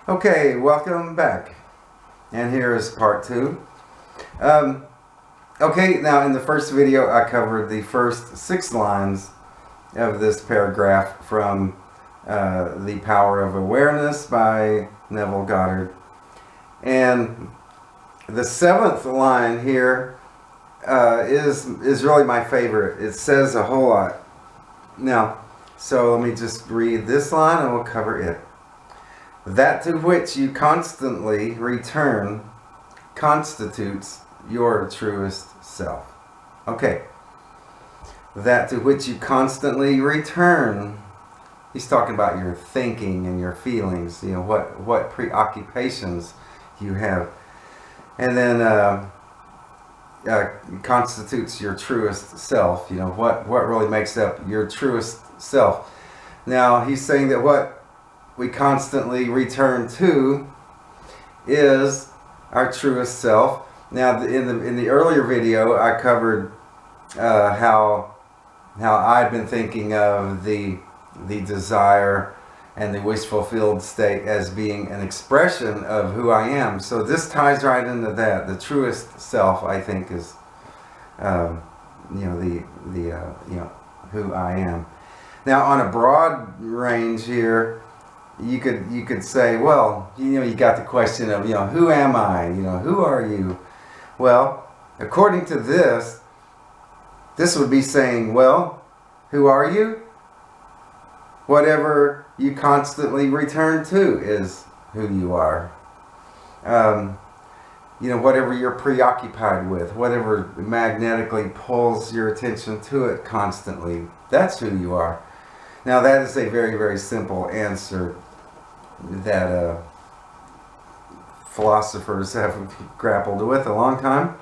Okay, welcome back. And here is part 2. Okay, now in the first video I covered the first 6 lines of this paragraph from The Power of Awareness by Neville Goddard. And the 7th line here is really my favorite. It says a whole lot. Now, so let me just read this line and we'll cover it. That to which you constantly return constitutes your truest self. Okay. That to which you constantly return. He's talking about your thinking and your feelings. You know, what preoccupations you have. And then constitutes your truest self. You know, what really makes up your truest self. Now, he's saying that what we constantly return to is our truest self. Now, in the earlier video, I covered how I've been thinking of the desire and the wish-fulfilled state as being an expression of who I am. So this ties right into that. The truest self, I think, is who I am. Now, on a broad range here, you could say, well, you got the question of, who am I? Who are you? Well, according to this would be saying, well, who are you? Whatever you constantly return to is who you are. Whatever you're preoccupied with, whatever magnetically pulls your attention to it constantly, that's who you are. Now, that is a very, very simple answer that philosophers have grappled with a long time.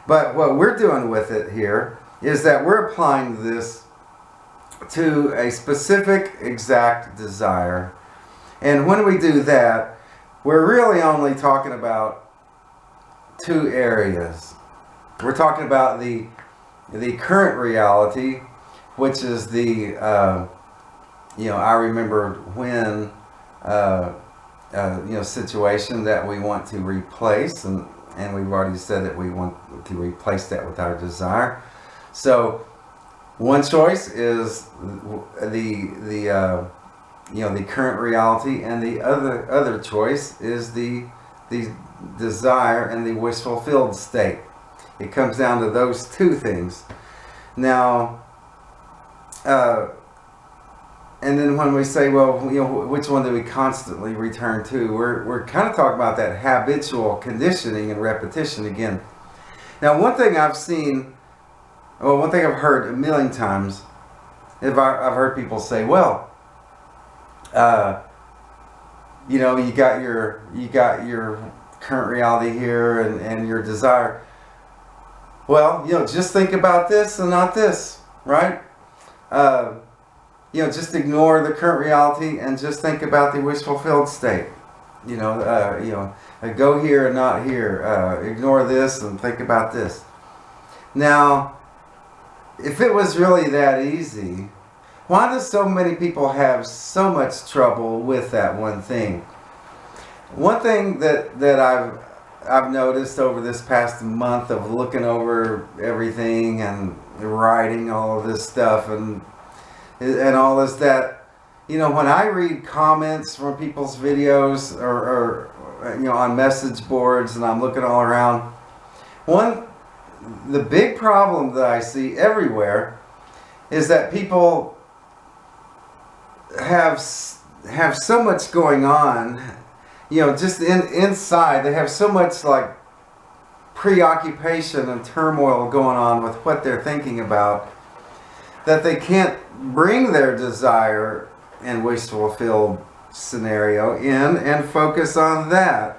But what we're doing with it here is that we're applying this to a specific exact desire. And when we do that, we're really only talking about 2 areas. We're talking about the current reality, which is the I remember when situation that we want to replace, and we've already said that we want to replace that with our desire. So one choice is the current reality, and the other choice is the desire and the wish fulfilled state. It comes down to those 2 things. Now, and then when we say, well, which one do we constantly return to? We're kind of talking about that habitual conditioning and repetition again. Now, one thing I've heard a million times, I've heard people say, well, you got your current reality here and your desire. Well, just think about this and not this, right? Just ignore the current reality and just think about the wish-fulfilled state. Go here and not here. Ignore this and think about this. Now, if it was really that easy, why do so many people have so much trouble with that one thing? One thing that I've noticed over this past month of looking over everything and writing all of this stuff and all is that, when I read comments from people's videos or on message boards and I'm looking all around, the big problem that I see everywhere is that people have so much going on, just inside. They have so much like preoccupation and turmoil going on with what they're thinking about, that they can't bring their desire and wish fulfilled scenario in and focus on that.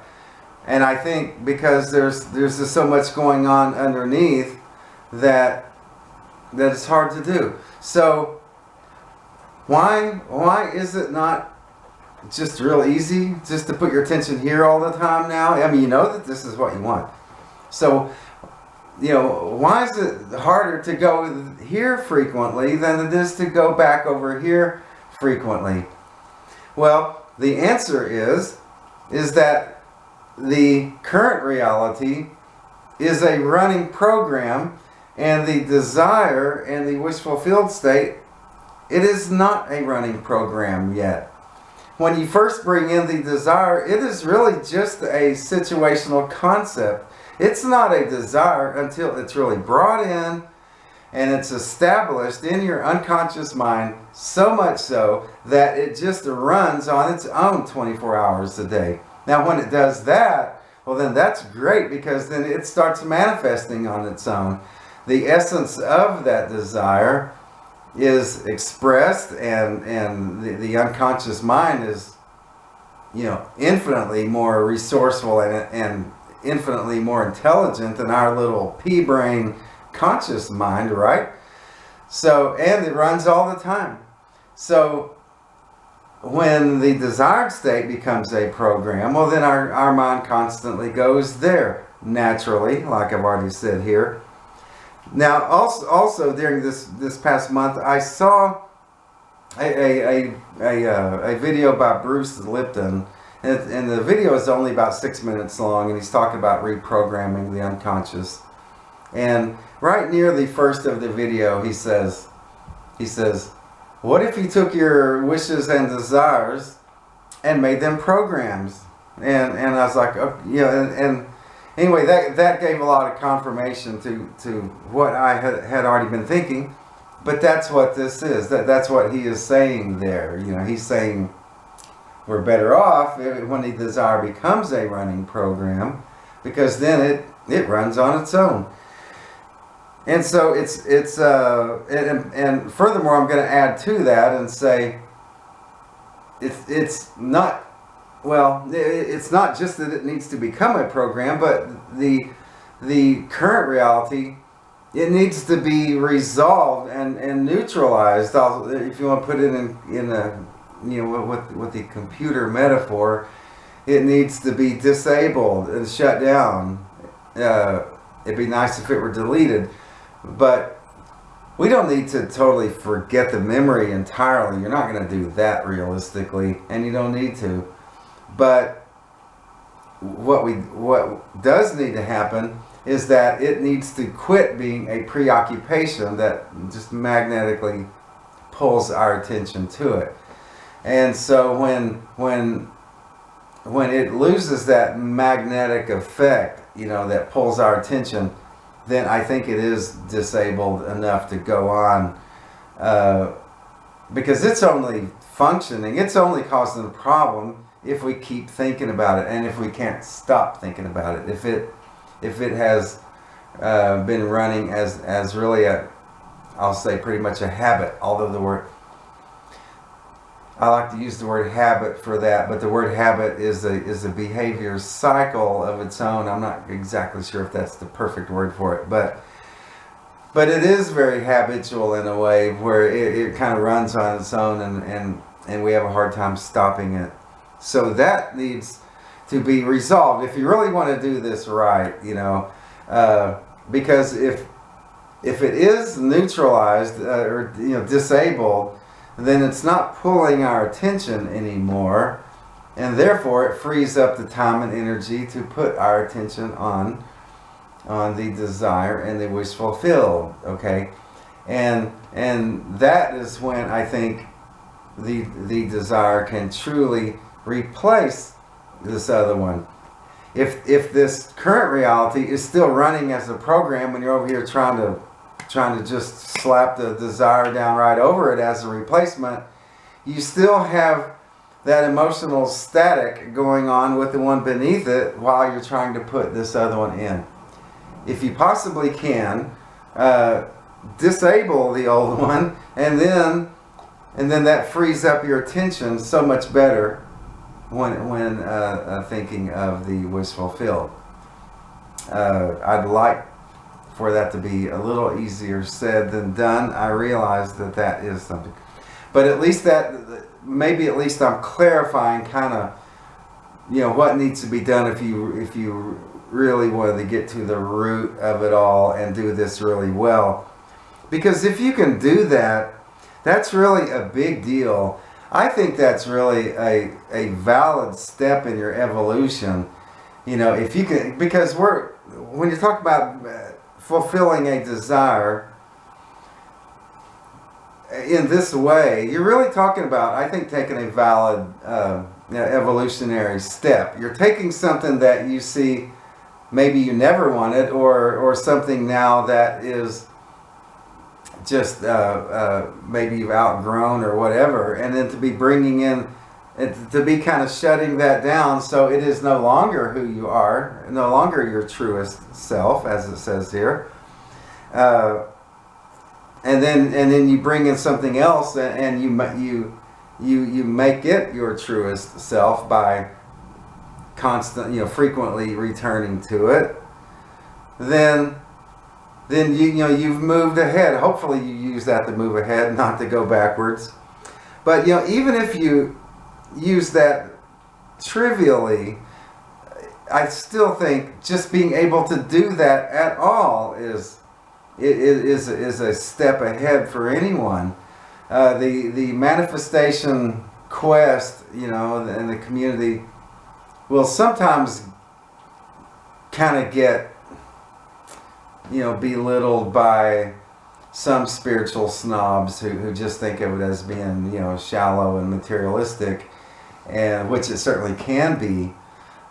And I think because there's just so much going on underneath that it's hard to do. So why is it not just real easy just to put your attention here all the time now? I mean, that this is what you want. So why is it harder to go here frequently than it is to go back over here frequently? Well, the answer is is that the current reality is a running program, and the desire and the wish fulfilled state, it is not a running program yet. When you first bring in the desire, it is really just a situational concept. It's not a desire until it's really brought in and it's established in your unconscious mind, so much so that it just runs on its own 24 hours a day. Now when it does that, well then that's great, because then it starts manifesting on its own. The essence of that desire is expressed, and the unconscious mind is, you know, infinitely more resourceful and infinitely more intelligent than our little pea brain conscious mind, right? So, and it runs all the time. So when the desired state becomes a program, well then our mind constantly goes there naturally, like I've already said here. Now also during this past month, I saw a video by Bruce Lipton, and the video is only about 6 minutes long, and he's talking about reprogramming the unconscious. And right near the first of the video, he says, what if you took your wishes and desires and made them programs? And I was like, oh, you know, and anyway, that gave a lot of confirmation to what I had already been thinking. But that's what this is. That's what he is saying there. You know, he's saying we're better off when the desire becomes a running program, because then it runs on its own. And so and furthermore, I'm going to add to that and say it's not, well, it's not just that it needs to become a program, but the current reality, it needs to be resolved and neutralized. If you want to put it in a, you know, with the computer metaphor, it needs to be disabled and shut down. It'd be nice if it were deleted, but we don't need to totally forget the memory entirely. You're not going to do that realistically, and you don't need to. But what does need to happen is that it needs to quit being a preoccupation that just magnetically pulls our attention to it. And so when it loses that magnetic effect, you know, that pulls our attention, then I think it is disabled enough to go on, because it's only functioning, it's only causing a problem if we keep thinking about it, and if we can't stop thinking about it. If it has been running as really I'll say pretty much a habit, although I like to use the word habit for that, but the word habit is a behavior cycle of its own. I'm not exactly sure if that's the perfect word for it, but it is very habitual in a way where it kind of runs on its own, and we have a hard time stopping it. So that needs to be resolved if you really want to do this right, you know, because if it is neutralized or, you know, disabled, then it's not pulling our attention anymore, and therefore it frees up the time and energy to put our attention on the desire and the wish fulfilled. Okay, and that is when I think the desire can truly replace this other one. If this current reality is still running as a program, when you're over here trying to just slap the desire down right over it as a replacement, you still have that emotional static going on with the one beneath it while you're trying to put this other one in. If you possibly can, disable the old one, and then that frees up your attention so much better when thinking of the wish fulfilled. I'd like for that to be a little easier said than done. I realize that is something, but at least maybe at least I'm clarifying kind of, you know, what needs to be done if you really wanted to get to the root of it all and do this really well. Because if you can do that, that's really a big deal. I think that's really a valid step in your evolution. You know, if you can, because when you talk about fulfilling a desire in this way, you're really talking about, I think, taking a valid evolutionary step. You're taking something that you see maybe you never wanted, or something now that is just maybe you've outgrown or whatever, and then to be bringing in, to be kind of shutting that down, so it is no longer who you are, no longer your truest self, as it says here. And then you bring in something else, and you make it your truest self by frequently returning to it. Then you've moved ahead. Hopefully you use that to move ahead, not to go backwards. But even if you use that trivially, I still think just being able to do that at all is a step ahead for anyone. The manifestation quest, in the community, will sometimes kind of get belittled by some spiritual snobs who just think of it as being shallow and materialistic, and which it certainly can be,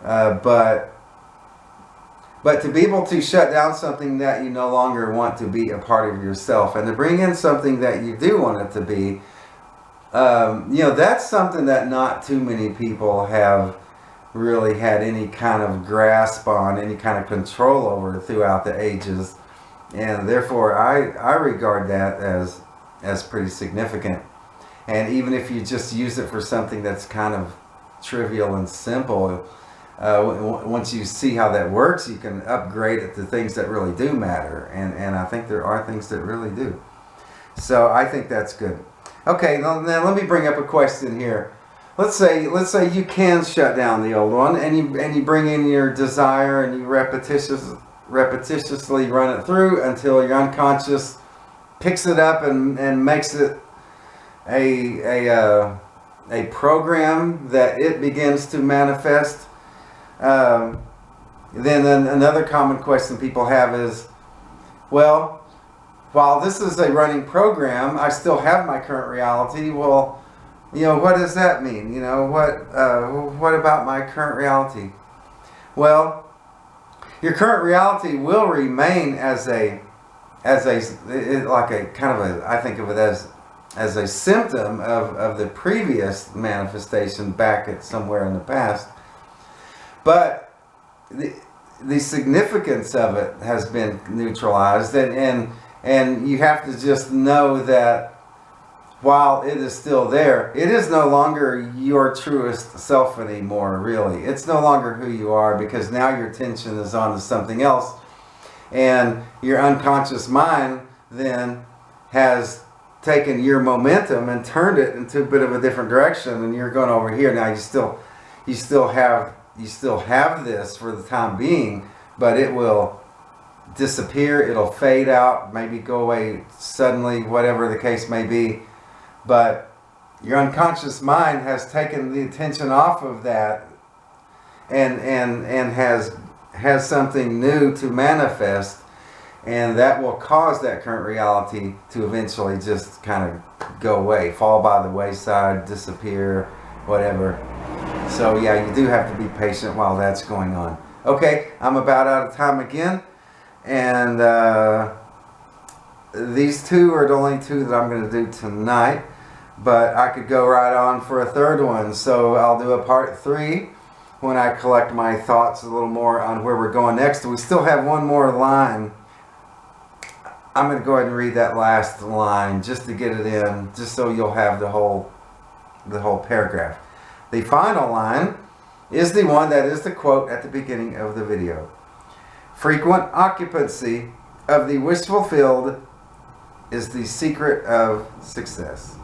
but to be able to shut down something that you no longer want to be a part of yourself, and to bring in something that you do want it to be, that's something that not too many people have really had any kind of grasp on, any kind of control over throughout the ages, and therefore I regard that as pretty significant. And even if you just use it for something that's kind of trivial and simple, once you see how that works, you can upgrade it to things that really do matter, and I think there are things that really do. So I think that's good. Okay, now let me bring up a question here. Let's say you can shut down the old one, and you bring in your desire, and you repetitiously run it through until your unconscious picks it up and makes it a program that it begins to manifest. Then another common question people have is, well, while this is a running program, I still have my current reality. Well, what does that mean? What about my current reality? Well, your current reality will remain I think of it as a symptom of the previous manifestation back at somewhere in the past. But the significance of it has been neutralized, and you have to just know that while it is still there, it is no longer your truest self anymore, really. It's no longer who you are, because now your attention is on to something else, and your unconscious mind then has taken your momentum and turned it into a bit of a different direction, and you're going over here. Now you still have this for the time being, but it will disappear, it'll fade out, maybe go away suddenly, whatever the case may be. But your unconscious mind has taken the attention off of that and has something new to manifest, and that will cause that current reality to eventually just kind of go away, fall by the wayside, disappear, whatever. So yeah, you do have to be patient while that's going on. Okay, I'm about out of time again, and these two are the only two that I'm going to do tonight, but I could go right on for a third one, so I'll do a part 3 when I collect my thoughts a little more on where we're going next. We still have one more line. I'm going to go ahead and read that last line just to get it in, just so you'll have the whole paragraph. The final line is the one that is the quote at the beginning of the video. Frequent occupancy of the wish fulfilled is the secret of success.